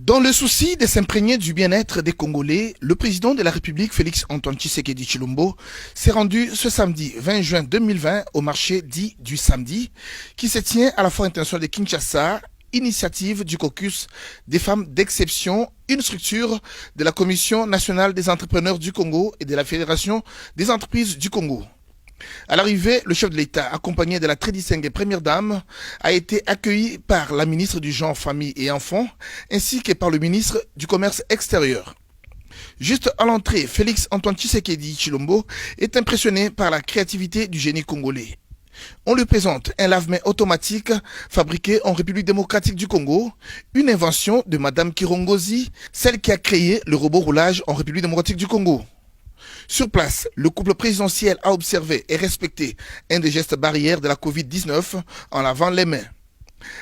Dans le souci de s'imprégner du bien-être des Congolais, le président de la République, Félix Antoine Tshisekedi Tshilombo, s'est rendu ce samedi 20 juin 2020 au marché dit du samedi, qui se tient à la Foire internationale de Kinshasa, initiative du caucus des femmes d'exception, une structure de la Commission nationale des entrepreneurs du Congo et de la Fédération des entreprises du Congo. À l'arrivée, le chef de l'État, accompagné de la très distinguée première dame, a été accueilli par la ministre du Genre, Famille et Enfants, ainsi que par le ministre du Commerce extérieur. Juste à l'entrée, Félix Antoine Tshisekedi Tshilombo est impressionné par la créativité du génie congolais. On lui présente un lave-mains automatique fabriqué en République démocratique du Congo, une invention de Madame Kirongozi, celle qui a créé le robot roulage en République démocratique du Congo. Sur place, le couple présidentiel a observé et respecté un des gestes barrières de la Covid-19 en lavant les mains.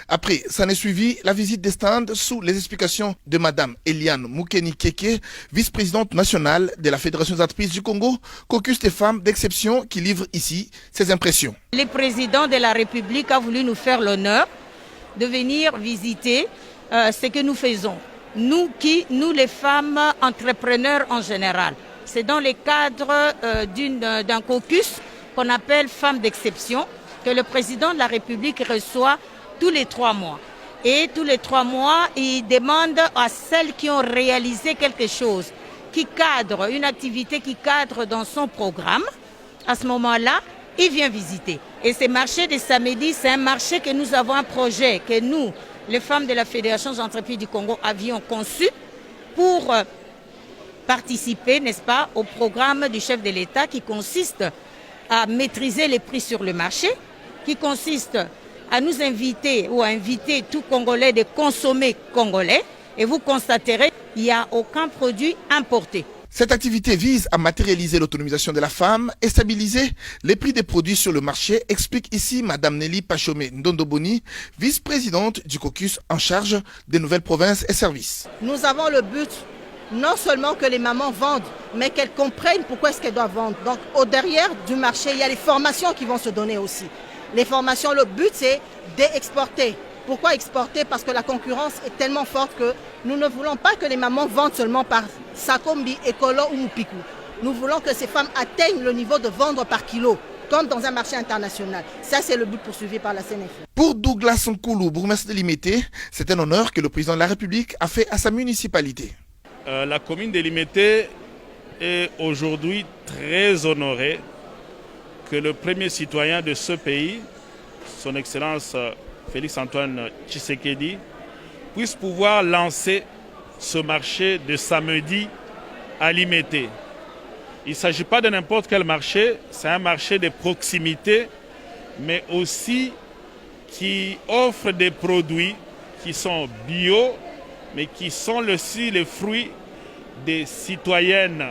Après, s'en est suivi la visite des stands sous les explications de Madame Eliane Moukeni Keke, vice-présidente nationale de la Fédération des entreprises du Congo, caucus des femmes d'exception qui livre ici ses impressions. Le président de la République a voulu nous faire l'honneur de venir visiter ce que nous faisons. Nous les femmes entrepreneurs en général. C'est dans le cadre d'un caucus qu'on appelle femmes d'exception que le président de la République reçoit tous les 3 mois. Et tous les 3 mois, il demande à celles qui ont réalisé quelque chose, qui cadre, une activité qui cadre dans son programme. À ce moment-là, il vient visiter. Et ce marché de samedi, c'est un marché que nous avons un projet que nous, les femmes de la Fédération des entreprises du Congo, avions conçu pour participer, n'est-ce pas, au programme du chef de l'État qui consiste à maîtriser les prix sur le marché, qui consiste à nous inviter ou à inviter tout Congolais de consommer congolais. Et vous constaterez qu'il n'y a aucun produit importé. Cette activité vise à matérialiser l'autonomisation de la femme et stabiliser les prix des produits sur le marché, explique ici Madame Nelly Pachomé Ndondoboni, vice-présidente du caucus en charge des nouvelles provinces et services. Nous avons le but non seulement que les mamans vendent, mais qu'elles comprennent pourquoi est-ce qu'elles doivent vendre. Donc au derrière du marché, il y a les formations qui vont se donner aussi. Les formations, le but c'est d'exporter. Pourquoi exporter? Parce que la concurrence est tellement forte que nous ne voulons pas que les mamans vendent seulement par Sakombi, Ekolo ou Mupiku. Nous voulons que ces femmes atteignent le niveau de vendre par kilo, comme dans un marché international. Ça, c'est le but poursuivi par la CNF. Pour Douglas Nkoulou, bourgmestre de Limité, c'est un honneur que le président de la République a fait à sa municipalité. La commune de Limité est aujourd'hui très honorée que le premier citoyen de ce pays, son Excellence Félix Antoine Tshisekedi, puisse pouvoir lancer ce marché de samedi à Limité. Il ne s'agit pas de n'importe quel marché, c'est un marché de proximité, mais aussi qui offre des produits qui sont bio, mais qui sont aussi les fruits des citoyennes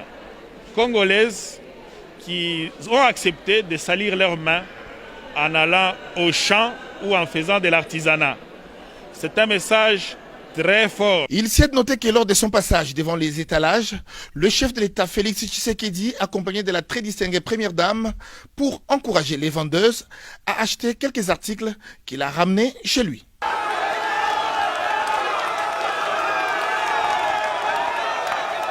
congolaises qui ont accepté de salir leurs mains en allant au champ ou en faisant de l'artisanat. C'est un message très fort. Il s'y est noté que lors de son passage devant les étalages, le chef de l'État Félix Tshisekedi, accompagné de la très distinguée première dame, pour encourager les vendeuses à acheter quelques articles qu'il a ramenés chez lui.